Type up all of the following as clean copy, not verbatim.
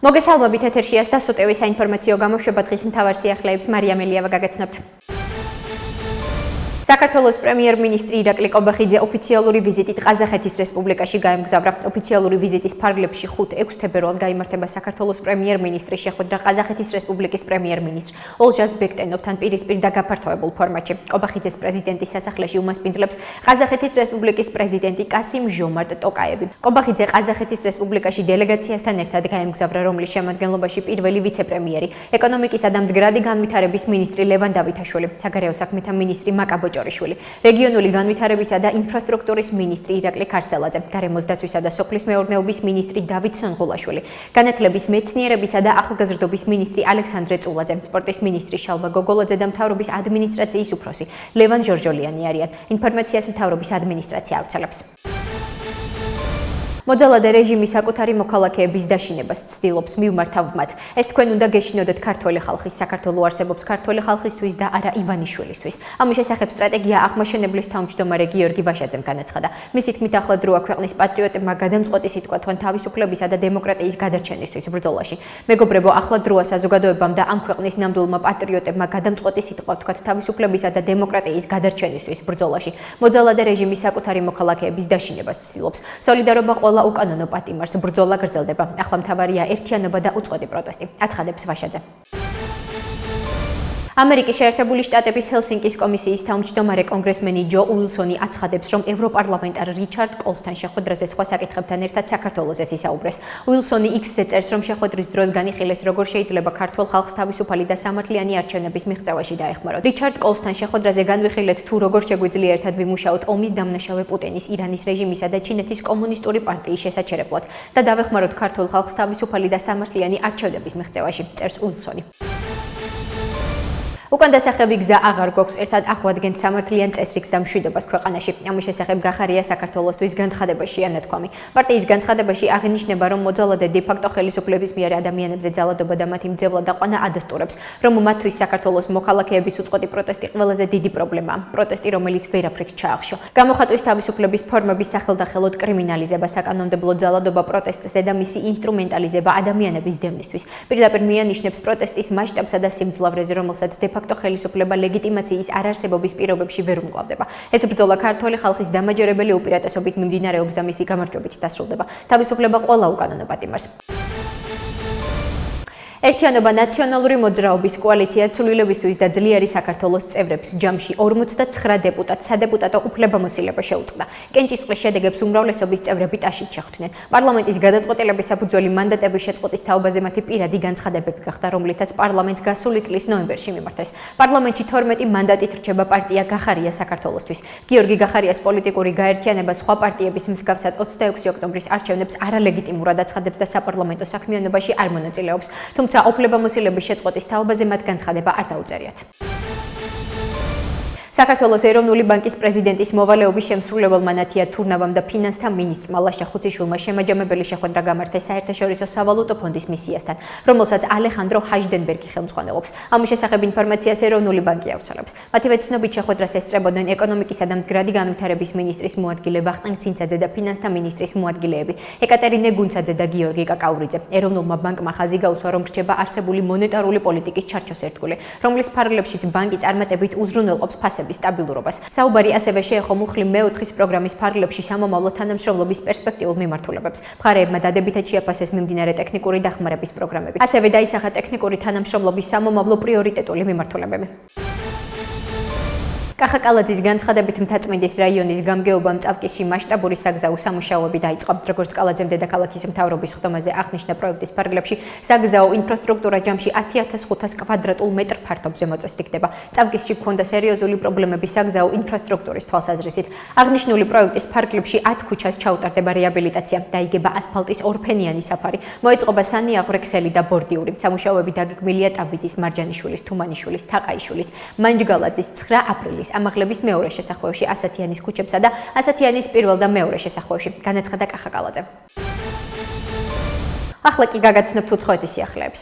მოგესალმებით ეთერშია დასოტევის საინფორმაციო გამოშვება დღის მთავარ სიახლეებს მარიამ ელიავა გაგაცნობთ. საქართველოს პრემიერ-მინისტრი ირაკლი კობახიძე ოფიციალური ვიზიტით ყაზახეთის რესპუბლიკაში გაემგზავრა. ოფიციალური ვიზიტის ფარგლებში 5-6 თებერვალს გაიმართება საქართველოს პრემიერ-მინისტრის შეხვედრა ყაზახეთის რესპუბლიკის პრემიერ-მინისტრ ოლჟას ბექტენოვთან პირისპირ და გაფართოებულ ფორმატში. კობახიძეს პრეზიდენტის სასახლეში უმასპინძლებს ყაზახეთის რესპუბლიკის პრეზიდენტი კასიმ ჟომარტ ტოკაევი. კობახიძე ყაზახეთის რესპუბლიკაში დელეგაციასთან ერთად გაემგზავრა, რომლის შემადგენლობაში პირველი ვიცე-პრემიერი, ეკონომიკისა და მდგრადი განვითარების მინისტრი ლევან დავითაშვილი, საგარეო საქმეთა მინისტრი მაკაბო რეგიონული განვითარებისა და ინფრასტრუქტურის მინისტრი ირაკლი ქარსელაძე, გარემოს დაცვისა და სოფლის მეურნეობის მინისტრი დავით სონღულაშვილი, განათლების, მეცნიერებისა და ახალგაზრდობის მინისტრი ალექსანდრე წულაძე, სპორტის მინისტრი შალვა გოგოლაძე და მთავრობის ადმინისტრაციის უფროსი ლევან ჟორჟოლიანი არიან. ინფორმაციას მთავრობის ადმინისტრაცია ავრცელებს. მოძალადე რეჟიმი საკუთარი მოქალაქეების დაშინებას ცდილობს მივმართავ მათ. ეს თქვენ უნდა გეშინოდეთ ქართველი ხალხის. საქართველო არსებობს ქართველი ხალხისთვის და არა ივანიშვილისთვის. ამის შესახებ სტრატეგია აღმაშენებლის თავმჯდომარე გიორგი ვაშაძემ განაცხადა. მისი თქმით, ახლა დროა ქვეყნის პატრიოტებმა გადამწყვეტი სიტყვა თქვენ თავისუფლებისა და დემოკრატიის გადარჩენისთვის ბრძოლაში. მეგობრებო, ახლა დროა საზოგადოებამ და ამ ქვეყნის ნამდვილმა პატრიოტებმა გადამწყვეტი სიტყვა თქვენ თავისუფლებისა და დემოკრატიის გადარჩენისთვის ბრძოლაში. მოძალადე რეჟიმი საკუთარი მოქალაქეების დაშინებას ცდილობს. სოლიდარობა უკანონო პატიმარს, ბრძოლა გრძელდება. ახლა მთავარია ერთიანობა და უწყვეტი პროტესტი, აცხადებს ვაშაძე. ამერიკის შეერთებული შტატების ჰელსინკის კომისიის თავმჯდომარე კონგრესმენი ჯო უილსონი აცხადებს, რომ ევროპარლამენტარ რიჩარდ კოლსთან შეხვედრაზე სხვა საკითხებთან ერთად საქართველოზე ისაუბრეს. უილსონი X-ზე წერს, რომ შეხვედრის დროს განიხილეს, როგორ შეიძლება ქართველ ხალხს თავისუფალი და სამართლიანი არჩევნების მიღწევაში დაეხმაროთ. რიჩარდ კოლსთან შეხვედრაზე განვიხილეთ, თუ როგორ შეგვიძლია ერთად ვიმუშაოთ ომის დამნაშავე პუტინის, ირანის რეჟიმისა და ჩინეთის კომუნისტური პარტიის შესაჩერებლად და დავეხმაროთ ქართულ ხალხს თავისუფალი და სამართლიანი არჩევნების მიღწევაში, წერს უილსონი. უკან დასახევი გზა აღარ გვაქვს, ერთად ახვადგენთ სამართლიან წესრიგს და მშვიდობას ქვეყანაში. ამის შესახებ გახარია საქართველოსთვის განცხადებაშია ნათქვამი. პარტიის განცხადებაში აღინიშნება, რომ მოძალადე დე-ფაქტო ხელისუფლების მიერ ადამიანებზე ძალადობა და მათი მძევლა და ყვანა ადასტურებს, რომ მათთვის საქართველოს მოქალაქეების უწყვეტი პროტესტი ყველაზე დიდი პრობლემაა. პროტესტი, რომელიც ვერაფრით ჩაახშო. გამოხატვის თავისუფლების ფორმების სახელდახელოდ კრიმინალიზება, საკანონმდებლო ძალადობა პროტესტზე და მისი ინსტრუმენტალიზება ადამიანების დევნისთვის. პირდაპირ მიანიშნებს პროტესტის მასშტაბსა და სიმძლავრეზე, რომელსაც დე-ფაქტო ხელისუფლება ლეგიტიმაციის არარსებობის პირობებში ვერ უმკლავდება. ეს ბრძოლა ქართველი ხალხის დამაჯერებელი უპირატესობით მიმდინარეობს და მისი გამარჯვებით დასრულდება. თავისუფლება ყველა უკანონო პატიმარს. ერთიანობა ნაციონალური მოძრაობის კოალიცია ცვლილებისთვის და ძლიერი საქართველოს წევრებს ჯამში 49 დეპუტატს სადეპუტატო უფლებამოსილება შეუწყდა. კენჭისყრის შედეგებს უმრავლესობის წევრები ტაშით შეხვდნენ. პარლამენტის გადაწყვეტილების საფუძველი მანდატების შეწყვეტის თაობაზე მათი პირადი განცხადებები გახდა, რომლითაც პარლამენტს გასული წლის ნოემბერში მიმართეს. პარლამენტში 12 მანდატით რჩება პარტია გახარია საქართველოსთვის. გიორგი გახარიას პოლიტიკური გაერთიანება სხვა პარტიების მსგავსად 26 ოქტომბრის არჩევნებს არალეგიტიმურად აცხადებს და საპარლამენტო საქმიანობაში არ მონაწილეობს. თუმცა უფლებამოსილების შეწყვეტის თაობაზე მათ განცხადება არ დაუწერიათ. საქართველოს ეროვნული ბანკის პრეზიდენტის მოვალეობის შემსრულებელმა ნათია თურნავამ და ფინანსთა მინისტრმა ლაშა ხუციშვილმა შემაჯამებელი შეხვედრა გამართეს საერთაშორისო სავალუტო ფონდის მისიასთან, რომელსაც ალეხანდრო ჰაჟდენბერგი ხელმძღვანელობს. ამის შესახებ ინფორმაციას ეროვნული ბანკი ავრცელებს. მათივე ცნობით შეხვედრას ესწრებოდნენ ეკონომიკისა და მდგრადი განვითარების მინისტრის მოადგილე ვახტანგ ცინცაძე და ფინანსთა მინისტრის მოადგილეები ეკატერინე გუნცაძე და გიორგი კაკაურიძე. ეროვნულმა ბანკმა ხაზი გაუსვა, რომ რჩება არსებული მონეტარული პოლიტიკის ჩარჩოს ერთგული, რომლის ფარგლებშიც ბანკი წარმატებით უზრუნველყოფს ფასებს სტაბილურობას. საუბარი ასევე შეეხო მუხლი მე-4-ის პროგრამის ფარგლებში სამომავლო თანამშრომლობის პერსპექტიულ მიმართულებებს. მხარეებმა დადებითად შეაფასეს მიმდინარე ტექნიკური დახმარების პროგრამები. ასევე დაისახა ტექნიკური თანამშრომლობის სამომავლო პრიორიტეტული მიმართულებები. კახაკალაძის განცხადებით მთაწმინდის რაიონის გამგეობამ წავკისში მასშტაბური საგზაო სამუშაოები დაიწყო. როგორც კალაძემ დედაქალაქის მთავრობის ხდომაზე აღნიშნა, პროექტის ფარგლებში საგზაო ინფრასტრუქტურა ჯამში 10,500 კვადრატულ მეტრ ფართობზე მოწესრიგდება. წავკისში ჰქონდა სერიოზული პრობლემები საგზაო ინფრასტრუქტურის თვალსაზრისით. აღნიშნული პროექტის ფარგლებში 10 ქუჩას ჩაუტარდება რეაბილიტაცია, დაიგება ასფალტის ორფენიანი საფარი, მოეწყობა სანიაღვრე ქსელი და ბორდიური. სამუშაოები დაგეგმილია ტაბიძის, მარჯანიშვილის, თუმანიშვილის, თაყაიშვილის, მანჯგალაძის 9 აპრილის ამაღლების მეორე შესახვევში, ასათიანის ქუჩებსა და ასათიანის პირველ და მეორე შესახვევში, განაცხადა კახაკალაძე. ახლა კი გაგაცნობთ უცხოეთის სიახლეებს.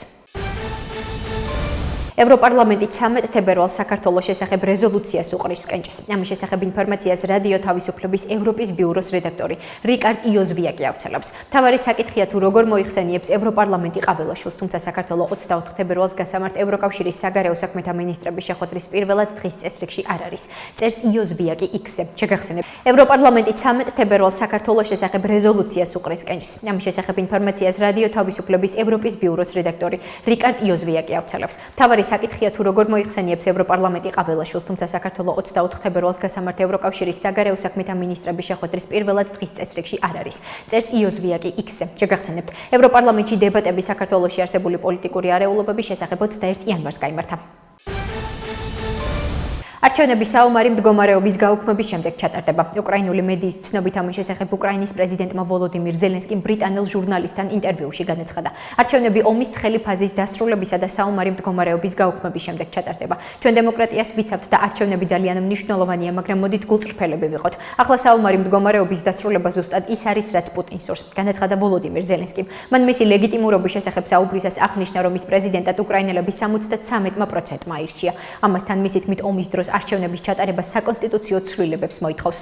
ევროპარლამენტი 13 თებერვალს საქართველოს შესახებ რეზოლუციას უყრის კენჭს. ამის შესახებ ინფორმაციას რადიო თავისუფლების ევროპის ბიუროს რედაქტორი რიკარდ იოზვიაკი ავრცელებს. მთავარი საკითხია თუ როგორ მოიხსენიებს ევროპარლამენტი ყაველაშვილს, თუმცა საქართველოს 24 თებერვალს გასამართ ევროკავშირის საგარეო საქმეთა მინისტრების შეხვედრის პირველად დღის წესრიგში არ არის. წერს იოზვიაკი X-ზე. შეგახსენებთ, ევროპარლამენტი 13 თებერვალს საქართველოს შესახებ რეზოლუციას უყრის კენჭს. ამის შესახებ ინფორმაციას რადიო თავისუფლების ევროპის ბიუროს რედაქტორი რიკარდ იოზვიაკი ავრცელებს. მთავარი საკითხია თუ როგორ მოიხსენიებს ევროპარლამენტი ყაველაშვილს, თუმცა საქართველოს 24 თებერვალს გასამართ ევროკავშირის საგარეო საქმეთა მინისტრების შეხვედრის პირველად დღის წესრიგში არ არის. წერს იოზვიაკი X-ზე. შეგახსენებთ, ევროპარლამენტში დებატები საქართველოში არსებული პოლიტიკური არეულობების შესახებ 21 იანვარს გაიმართა. არჩევნების საომარი მდგომარეობის გაუქმების შემდეგ ჩატარდება. უკრაინული მედიის ცნობით ამის შესახებ უკრაინის პრეზიდენტმა ვოლოდიმირ ზელენსკიმ ბრიტანელ ჟურნალისტთან ინტერვიუში განაცხადა. არჩევნები ომის ცხელი ფაზის დასრულებისა და საომარი მდგომარეობის გაუქმების შემდეგ ჩატარდება. ჩვენ დემოკრატიას ვიცავთ და არჩევნები ძალიან მნიშვნელოვანია, მაგრამ მოდით გულწრფელები ვიყოთ. ახლა საომარი მდგომარეობის დასრულება ზუსტად ის არის, რაც პუტინს სურს, განაცხადა ვოლოდიმირ ზელენსკიმ. მან მისი ლეგიტიმურობის შესახებ საუბრისას აღნიშნა, რომ ის პრეზიდენტად უკრაინელები 73%-მა აირჩია. ამასთან მისი თქმით ომის დროს არჩევნების ჩატარება საკონსტიტუციო ცვლილებებს მოითხოვს.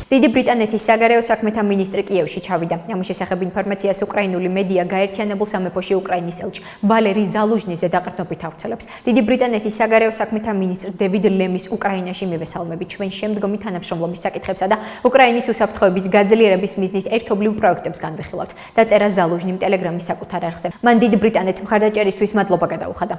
დიდი ბრიტანეთის საგარეო საქმეთა მინისტრი კიევში ჩავიდა. ამის შესახებ ინფორმაციას უკრაინული მედია გაერთიანებულ სამეფოში უკრაინის ელჩი ვალერი ზალუჟნიზე დაყრდნობით ავრცელებს. დიდი ბრიტანეთის საგარეო საქმეთა მინისტრ დევიდ ლემის უკრაინაში მივესალმებით ჩვენ შემდგომი თანამშრომლობის საკითხებსა და უკრაინის უსაფრთხოების გაძლიერების მიზნით ერთობლივ პროექტებს განვიხილავთ. დაწერა ზალუჟნიმ ტელეგრამის საკუთარ არხზე. მან დიდი ბრიტანეთს მხარდაჭერისთვის მადლობა გადაუხადა.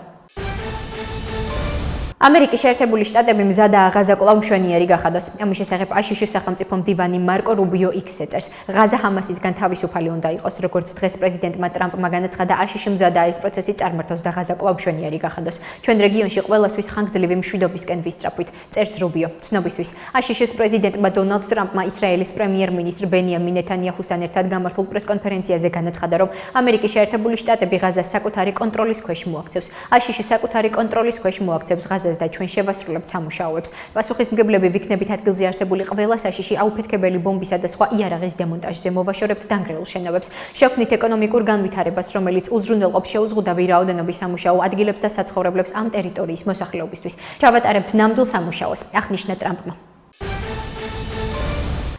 ამერიკის შეერთებული შტატები მზადაა ღაზა კვლავ მშვენიერი გახადოს. ამის შესახებ აშშ სახელმწიფო მდივანი მარკო რუბიო X-ზე წერს. ღაზა ჰამასისგან თავისუფალი უნდა იყოს, როგორც დღეს პრეზიდენტმა ტრამპმა განაცხადა, აშშ მზადაა ეს პროცესი წარმართოს და ღაზა კვლავ მშვენიერი გახადოს. ჩვენ რეგიონში ყველასთვის ხანგრძლივი მშვიდობისკენ ვისწრაფვით, წერს რუბიო. ცნობისთვის, აშშ-ის პრეზიდენტმა დონალდ ტრამპმა ისრაელის პრემიერ-მინისტრ ბენიამინ ნეთანიაჰუსთან ერთად გამართულ პრეს-კონფერენციაზე განაცხადა, რომ ამერიკის შეერთებული შტატები ღაზას საკუთარი კონტროლის ქვეშ მოაქცევს. აშშ საკუთარი კონტროლის ქვეშ მოაქცევს ღაზას და ჩვენ შევასრულებთ სამუშაოებს. პასუხისმგებლები ვიქნებით ადგილზე არსებული ყველა საშიში აუფეთქებელი ბომბისა და სხვა იარაღის დემონტაჟზე, მოვაშორებთ დანგრეულ შენობებს, შევქმნით ეკონომიკურ განვითარებას, რომელიც უზრუნველყოფს შეუზღუდავი რაოდენობის სამუშაო ადგილებს და საცხოვრებლებს ამ ტერიტორიის მოსახლეობისთვის. ჩავატარებთ ნამდვილ სამუშაოს, აღნიშნა ტრამპმა.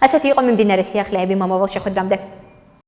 ასეთი იყო მიმდინარე სიახლეები მომავალ შეხვედრამდე.